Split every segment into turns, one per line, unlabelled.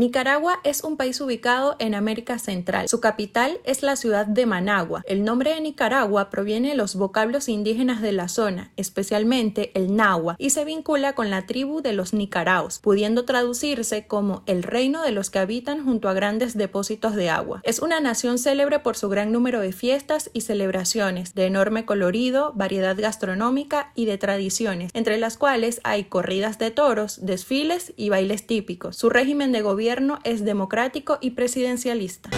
Nicaragua es un país ubicado en América Central. Su capital es la ciudad de Managua. El nombre de Nicaragua proviene de los vocablos indígenas de la zona, especialmente el náhuatl, y se vincula con la tribu de los nicaraos, pudiendo traducirse como el reino de los que habitan junto a grandes depósitos de agua. Es una nación célebre por su gran número de fiestas y celebraciones, de enorme colorido, variedad gastronómica y de tradiciones, entre las cuales hay corridas de toros, desfiles y bailes típicos. Su régimen de gobierno es democrático y presidencialista.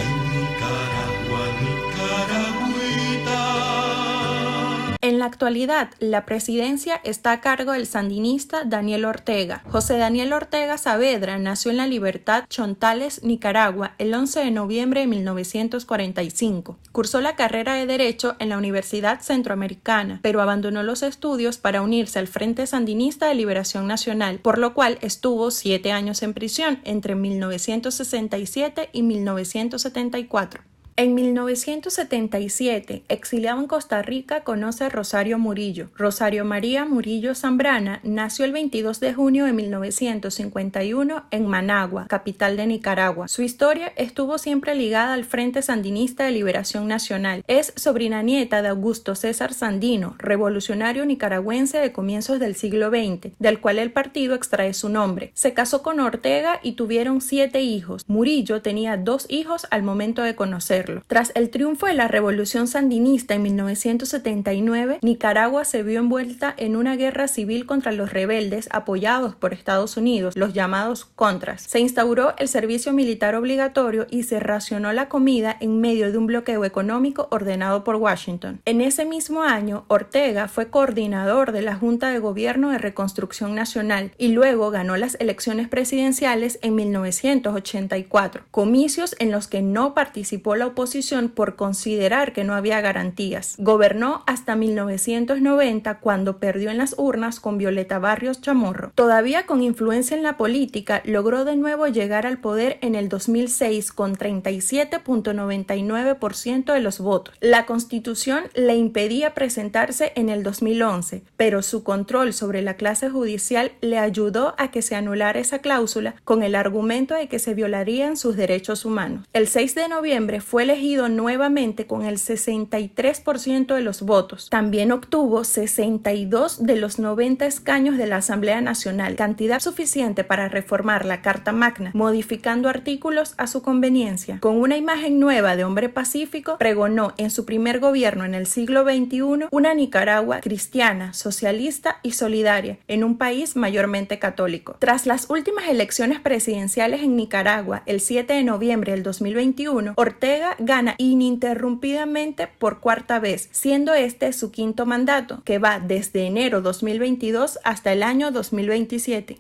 En la actualidad, la presidencia está a cargo del sandinista Daniel Ortega. José Daniel Ortega Saavedra nació en La Libertad, Chontales, Nicaragua, el 11 de noviembre de 1945. Cursó la carrera de Derecho en la Universidad Centroamericana, pero abandonó los estudios para unirse al Frente Sandinista de Liberación Nacional, por lo cual estuvo 7 años en prisión entre 1967 y 1974. En 1977, exiliado en Costa Rica, conoce a Rosario Murillo. Rosario María Murillo Zambrana nació el 22 de junio de 1951 en Managua, capital de Nicaragua. Su historia estuvo siempre ligada al Frente Sandinista de Liberación Nacional. Es sobrina nieta de Augusto César Sandino, revolucionario nicaragüense de comienzos del siglo XX, del cual el partido extrae su nombre. Se casó con Ortega y tuvieron 7 hijos. Murillo tenía 2 hijos al momento de conocerlo. Tras el triunfo de la Revolución Sandinista en 1979, Nicaragua se vio envuelta en una guerra civil contra los rebeldes apoyados por Estados Unidos, los llamados Contras. Se instauró el servicio militar obligatorio y se racionó la comida en medio de un bloqueo económico ordenado por Washington. En ese mismo año, Ortega fue coordinador de la Junta de Gobierno de Reconstrucción Nacional y luego ganó las elecciones presidenciales en 1984, comicios en los que no participó la oposición por considerar que no había garantías. Gobernó hasta 1990 cuando perdió en las urnas con Violeta Barrios Chamorro. Todavía con influencia en la política, logró de nuevo llegar al poder en el 2006 con 37.99% de los votos. La Constitución le impedía presentarse en el 2011, pero su control sobre la clase judicial le ayudó a que se anulara esa cláusula con el argumento de que se violarían sus derechos humanos. El 6 de noviembre fue elegido nuevamente con el 63% de los votos. También obtuvo 62 de los 90 escaños de la Asamblea Nacional, cantidad suficiente para reformar la Carta Magna, modificando artículos a su conveniencia. Con una imagen nueva de hombre pacífico, pregonó en su primer gobierno en el siglo XXI una Nicaragua cristiana, socialista y solidaria, en un país mayormente católico. Tras las últimas elecciones presidenciales en Nicaragua, el 7 de noviembre del 2021, Ortega gana ininterrumpidamente por 4ª vez, siendo este su 5º mandato, que va desde enero 2022 hasta el año 2027.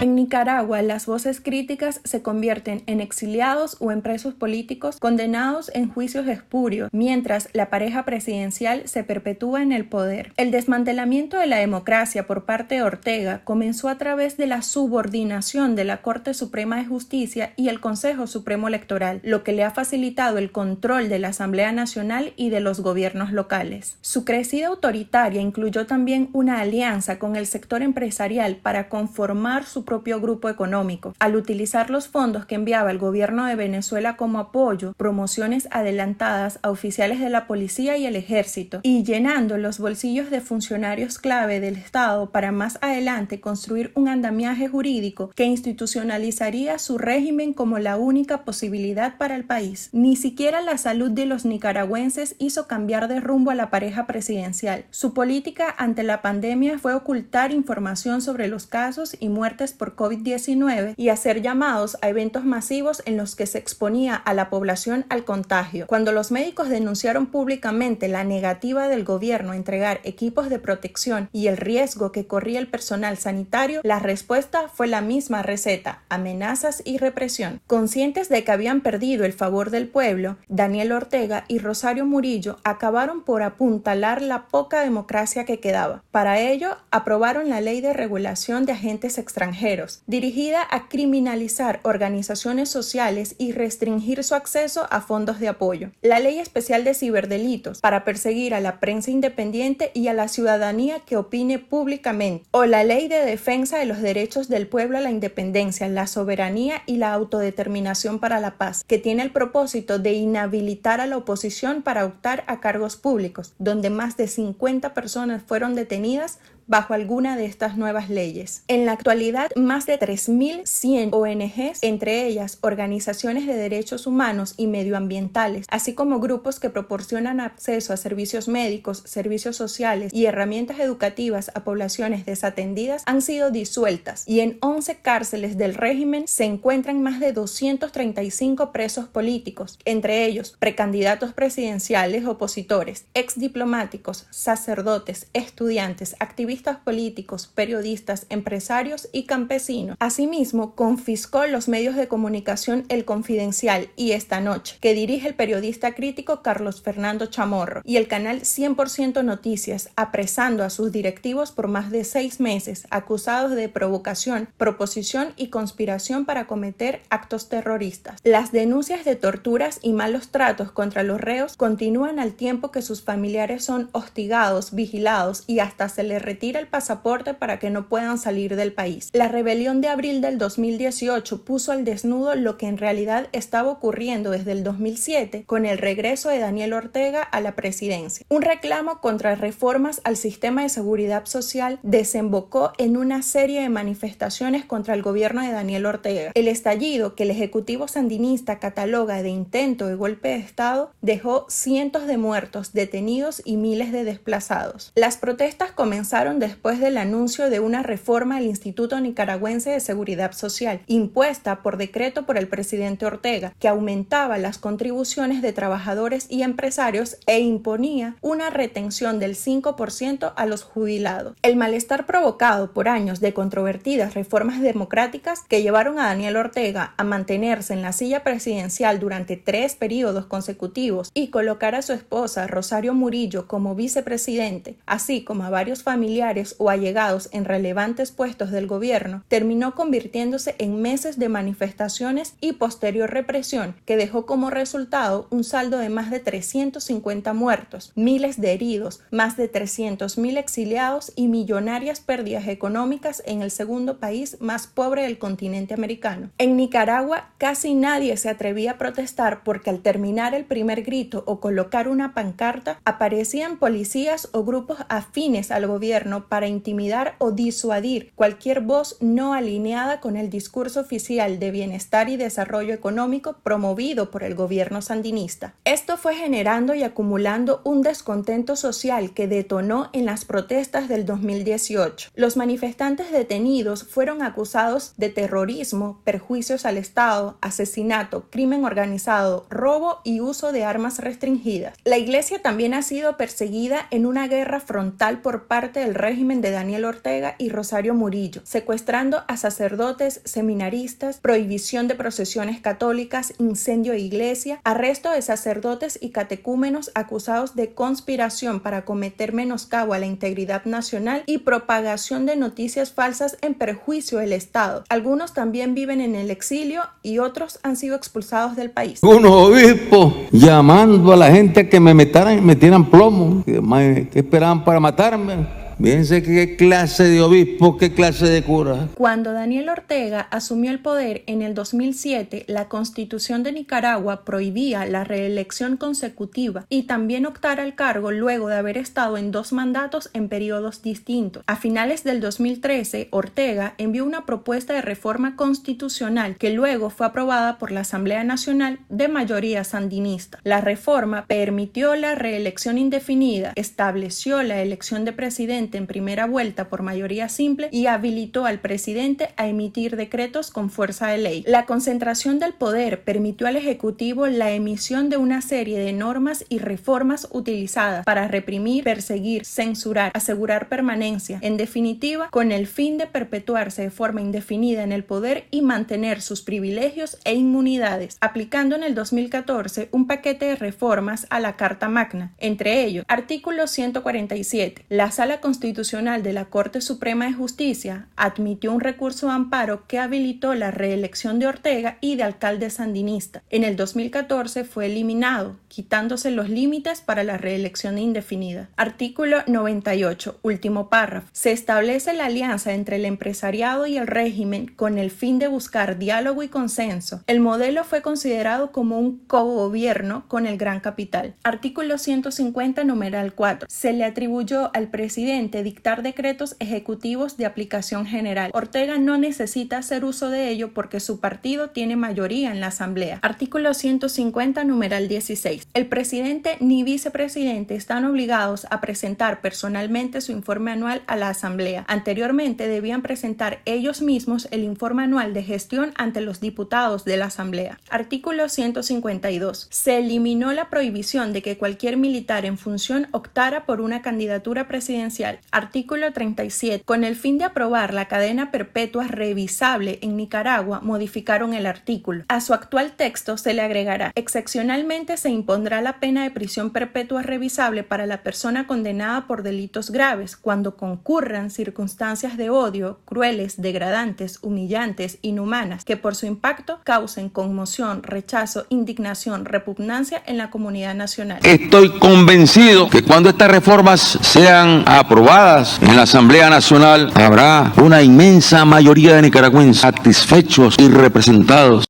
En Nicaragua, las voces críticas se convierten en exiliados o en presos políticos condenados en juicios espurios, mientras la pareja presidencial se perpetúa en el poder. El desmantelamiento de la democracia por parte de Ortega comenzó a través de la subordinación de la Corte Suprema de Justicia y el Consejo Supremo Electoral, lo que le ha facilitado el control de la Asamblea Nacional y de los gobiernos locales. Su crecida autoritaria incluyó también una alianza con el sector empresarial para conformar su propio grupo económico. Al utilizar los fondos que enviaba el gobierno de Venezuela como apoyo, promociones adelantadas a oficiales de la policía y el ejército, y llenando los bolsillos de funcionarios clave del Estado para más adelante construir un andamiaje jurídico que institucionalizaría su régimen como la única posibilidad para el país. Ni siquiera la salud de los nicaragüenses hizo cambiar de rumbo a la pareja presidencial. Su política ante la pandemia fue ocultar información sobre los casos y muertes por COVID-19 y hacer llamados a eventos masivos en los que se exponía a la población al contagio. Cuando los médicos denunciaron públicamente la negativa del gobierno a entregar equipos de protección y el riesgo que corría el personal sanitario, la respuesta fue la misma receta: amenazas y represión. Conscientes de que habían perdido el favor del pueblo, Daniel Ortega y Rosario Murillo acabaron por apuntalar la poca democracia que quedaba. Para ello, aprobaron la Ley de Regulación de Agentes Extranjeros, políticos, dirigida a criminalizar organizaciones sociales y restringir su acceso a fondos de apoyo. La Ley Especial de Ciberdelitos para perseguir a la prensa independiente y a la ciudadanía que opine públicamente, o la Ley de Defensa de los Derechos del Pueblo a la Independencia, la soberanía y la autodeterminación para la paz, que tiene el propósito de inhabilitar a la oposición para optar a cargos públicos, donde más de 50 personas fueron detenidas bajo alguna de estas nuevas leyes. En la actualidad, más de 3.100 ONGs, entre ellas organizaciones de derechos humanos y medioambientales, así como grupos que proporcionan acceso a servicios médicos, servicios sociales y herramientas educativas a poblaciones desatendidas, han sido disueltas, y en 11 cárceles del régimen se encuentran más de 235 presos políticos, entre ellos precandidatos presidenciales, opositores, exdiplomáticos, sacerdotes, estudiantes, activistas políticos, periodistas, empresarios y campesinos. Asimismo, confiscó los medios de comunicación El Confidencial y Esta Noche, que dirige el periodista crítico Carlos Fernando Chamorro, y el canal 100% Noticias, apresando a sus directivos por más de 6 meses, acusados de provocación, proposición y conspiración para cometer actos terroristas. Las denuncias de torturas y malos tratos contra los reos continúan al tiempo que sus familiares son hostigados, vigilados y hasta se les retira el pasaporte para que no puedan salir del país. La rebelión de abril del 2018 puso al desnudo lo que en realidad estaba ocurriendo desde el 2007 con el regreso de Daniel Ortega a la presidencia. Un reclamo contra reformas al sistema de seguridad social desembocó en una serie de manifestaciones contra el gobierno de Daniel Ortega. El estallido, que el ejecutivo sandinista cataloga de intento de golpe de Estado, dejó cientos de muertos, detenidos y miles de desplazados. Las protestas comenzaron después del anuncio de una reforma al Instituto Nicaragüense de Seguridad Social, impuesta por decreto por el presidente Ortega, que aumentaba las contribuciones de trabajadores y empresarios e imponía una retención del 5% a los jubilados. El malestar provocado por años de controvertidas reformas democráticas que llevaron a Daniel Ortega a mantenerse en la silla presidencial durante 3 periodos consecutivos y colocar a su esposa Rosario Murillo como vicepresidente, así como a varios familiares o allegados en relevantes puestos del gobierno, terminó convirtiéndose en meses de manifestaciones y posterior represión que dejó como resultado un saldo de más de 350 muertos, miles de heridos, más de 300.000 exiliados y millonarias pérdidas económicas en el segundo país más pobre del continente americano. En Nicaragua casi nadie se atrevía a protestar porque al terminar el primer grito o colocar una pancarta aparecían policías o grupos afines al gobierno para intimidar o disuadir cualquier voz no alineada con el discurso oficial de bienestar y desarrollo económico promovido por el gobierno sandinista. Esto fue generando y acumulando un descontento social que detonó en las protestas del 2018. Los manifestantes detenidos fueron acusados de terrorismo, perjuicios al Estado, asesinato, crimen organizado, robo y uso de armas restringidas. La Iglesia también ha sido perseguida en una guerra frontal por parte del régimen de Daniel Ortega y Rosario Murillo, secuestrando a sacerdotes, seminaristas, prohibición de procesiones católicas, incendio de iglesia, arresto de sacerdotes y catecúmenos acusados de conspiración para cometer menoscabo a la integridad nacional y propagación de noticias falsas en perjuicio del Estado. Algunos también viven en el exilio y otros han sido expulsados del país.
Unos obispos llamando a la gente que me metieran plomo, que esperaban para matarme. Fíjense qué clase de obispo, qué clase de cura.
Cuando Daniel Ortega asumió el poder en el 2007, la Constitución de Nicaragua prohibía la reelección consecutiva y también optar al cargo luego de haber estado en 2 mandatos en periodos distintos. A finales del 2013, Ortega envió una propuesta de reforma constitucional que luego fue aprobada por la Asamblea Nacional de mayoría sandinista. La reforma permitió la reelección indefinida, estableció la elección de presidente en primera vuelta por mayoría simple y habilitó al presidente a emitir decretos con fuerza de ley. La concentración del poder permitió al Ejecutivo la emisión de una serie de normas y reformas utilizadas para reprimir, perseguir, censurar, asegurar permanencia, en definitiva, con el fin de perpetuarse de forma indefinida en el poder y mantener sus privilegios e inmunidades, aplicando en el 2014 un paquete de reformas a la Carta Magna, entre ellos, artículo 147. La Sala Constitucional Constitucional de la Corte Suprema de Justicia admitió un recurso de amparo que habilitó la reelección de Ortega y de alcalde sandinista. En el 2014 fue eliminado, quitándose los límites para la reelección indefinida. Artículo 98, último párrafo. Se establece la alianza entre el empresariado y el régimen con el fin de buscar diálogo y consenso. El modelo fue considerado como un cogobierno con el gran capital. Artículo 150, numeral 4. Se le atribuyó al presidente dictar decretos ejecutivos de aplicación general. Ortega no necesita hacer uso de ello porque su partido tiene mayoría en la Asamblea. Artículo 150, numeral 16. El presidente ni vicepresidente están obligados a presentar personalmente su informe anual a la Asamblea. Anteriormente debían presentar ellos mismos el informe anual de gestión ante los diputados de la Asamblea. Artículo 152. Se eliminó la prohibición de que cualquier militar en función optara por una candidatura presidencial. Artículo 37. Con el fin de aprobar la cadena perpetua revisable en Nicaragua, modificaron el artículo. A su actual texto se le agregará: excepcionalmente se impondrá la pena de prisión perpetua revisable para la persona condenada por delitos graves cuando concurran circunstancias de odio, crueles, degradantes, humillantes, inhumanas, que por su impacto causen conmoción, rechazo, indignación, repugnancia en la comunidad nacional.
Estoy convencido que cuando estas reformas sean aprobadas en la Asamblea Nacional, habrá una inmensa mayoría de nicaragüenses satisfechos y representados.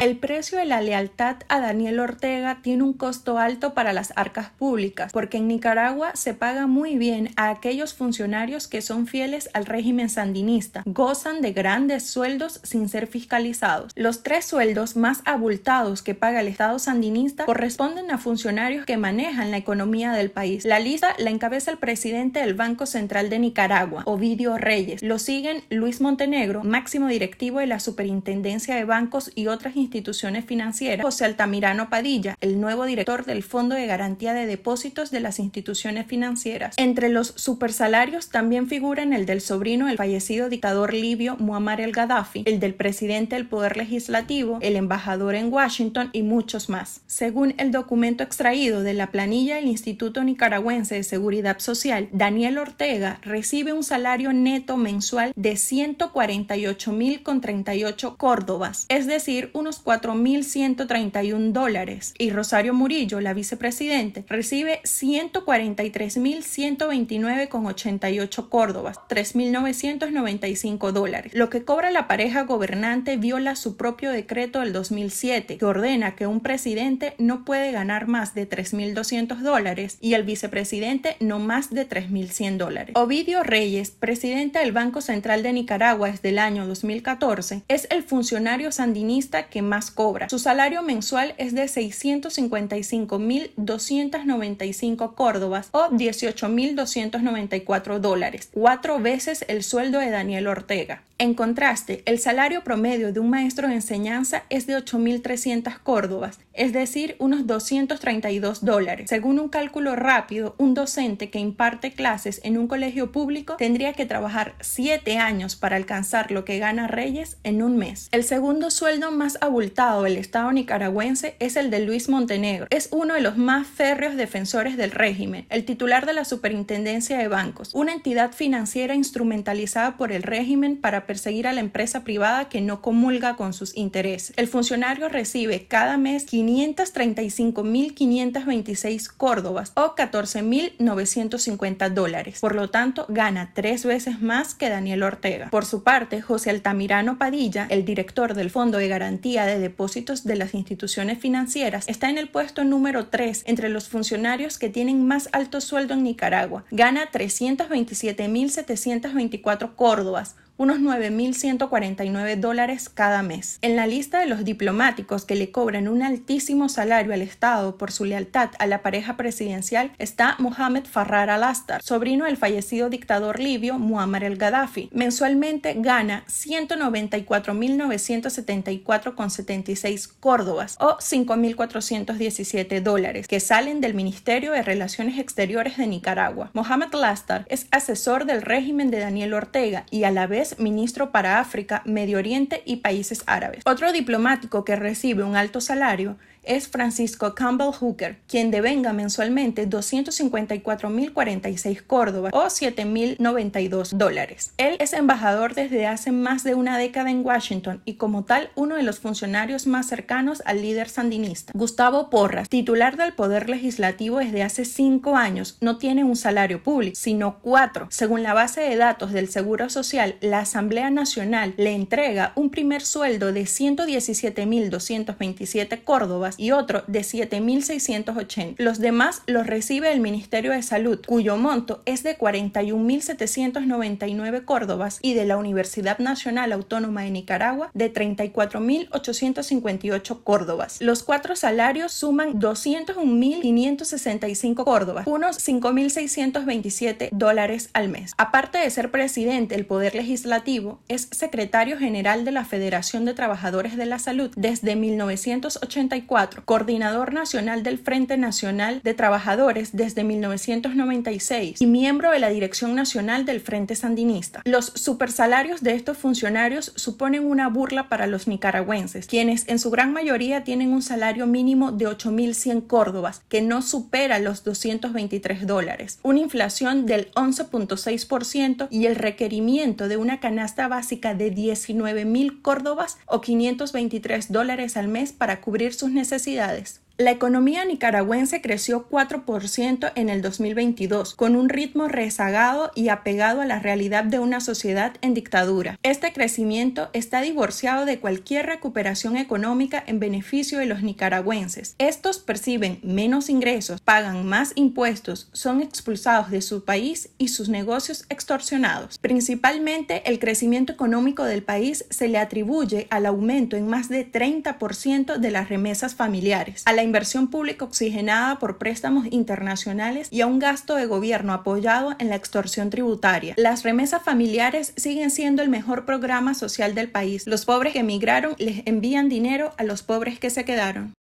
El precio de la lealtad a Daniel Ortega tiene un costo alto para las arcas públicas, porque en Nicaragua se paga muy bien a aquellos funcionarios que son fieles al régimen sandinista, gozan de grandes sueldos sin ser fiscalizados. Los 3 sueldos más abultados que paga el Estado sandinista corresponden a funcionarios que manejan la economía del país. La lista la encabeza el presidente del Banco Central de Nicaragua, Ovidio Reyes. Lo siguen Luis Montenegro, máximo directivo de la Superintendencia de Bancos y otras instituciones financieras; José Altamirano Padilla, el nuevo director del Fondo de Garantía de Depósitos de las instituciones financieras. Entre los supersalarios también figuran el del sobrino del fallecido dictador libio Muammar el-Gaddafi, el del presidente del Poder Legislativo, el embajador en Washington y muchos más. Según el documento extraído de la planilla del Instituto Nicaragüense de Seguridad Social, Daniel Ortega recibe un salario neto mensual de 148.038 córdobas, es decir, unos $4.131, y Rosario Murillo, la vicepresidente, recibe 143.129,88 córdobas, $3.995. Lo que cobra la pareja gobernante viola su propio decreto del 2007, que ordena que un presidente no puede ganar más de $3.200 y el vicepresidente no más de $3.100. Ovidio Reyes, presidente del Banco Central de Nicaragua desde el año 2014, es el funcionario sandinista que más cobra. Su salario mensual es de 655.295 córdobas o $18.294, 4 veces el sueldo de Daniel Ortega. En contraste, el salario promedio de un maestro de enseñanza es de 8.300 córdobas, es decir, unos $232. Según un cálculo rápido, un docente que imparte clases en un colegio público tendría que trabajar 7 años para alcanzar lo que gana Reyes en un mes. El segundo sueldo más abultado del Estado nicaragüense es el de Luis Montenegro. Es uno de los más férreos defensores del régimen, el titular de la Superintendencia de Bancos, una entidad financiera instrumentalizada por el régimen para perseguir a la empresa privada que no comulga con sus intereses. El funcionario recibe cada mes 535.526 córdobas o $14.950. Por lo tanto, gana 3 veces más que Daniel Ortega. Por su parte, José Altamirano Padilla, el director del Fondo de Garantía de Depósitos de las instituciones financieras, está en el puesto número 3 entre los funcionarios que tienen más alto sueldo en Nicaragua. Gana 327.724 córdobas, unos $9.149 cada mes. En la lista de los diplomáticos que le cobran un altísimo salario al Estado por su lealtad a la pareja presidencial está Mohamed Farrar al-Astar, sobrino del fallecido dictador libio Muammar el-Gaddafi. Mensualmente gana 194.974,76 córdobas o $5.417, que salen del Ministerio de Relaciones Exteriores de Nicaragua. Mohamed al-Astar es asesor del régimen de Daniel Ortega y a la vez ministro para África, Medio Oriente y países árabes. Otro diplomático que recibe un alto salario es Francisco Campbell Hooker, quien devenga mensualmente 254.046 córdobas o $7.092. Él es embajador desde hace más de una década en Washington y como tal uno de los funcionarios más cercanos al líder sandinista. Gustavo Porras, titular del Poder Legislativo desde hace 5 años, no tiene un salario público, sino 4. Según la base de datos del Seguro Social, la Asamblea Nacional le entrega un primer sueldo de 117.227 córdobas y otro de 7.680. Los demás los recibe el Ministerio de Salud, cuyo monto es de 41.799 córdobas, y de la Universidad Nacional Autónoma de Nicaragua de 34.858 córdobas. Los 4 salarios suman 201.565 córdobas, unos $5.627 al mes. Aparte de ser presidente del Poder Legislativo, es secretario general de la Federación de Trabajadores de la Salud desde 1984, coordinador nacional del Frente Nacional de Trabajadores desde 1996 y miembro de la Dirección Nacional del Frente Sandinista. Los supersalarios de estos funcionarios suponen una burla para los nicaragüenses, quienes en su gran mayoría tienen un salario mínimo de 8.100 córdobas, que no supera los $223, una inflación del 11.6% y el requerimiento de una canasta básica de 19.000 córdobas o $523 al mes para cubrir sus necesidades. La economía nicaragüense creció 4% en el 2022, con un ritmo rezagado y apegado a la realidad de una sociedad en dictadura. Este crecimiento está divorciado de cualquier recuperación económica en beneficio de los nicaragüenses. Estos perciben menos ingresos, pagan más impuestos, son expulsados de su país y sus negocios extorsionados. Principalmente, el crecimiento económico del país se le atribuye al aumento en más de 30% de las remesas familiares, a la inversión pública oxigenada por préstamos internacionales y a un gasto de gobierno apoyado en la extorsión tributaria. Las remesas familiares siguen siendo el mejor programa social del país. Los pobres que emigraron les envían dinero a los pobres que se quedaron.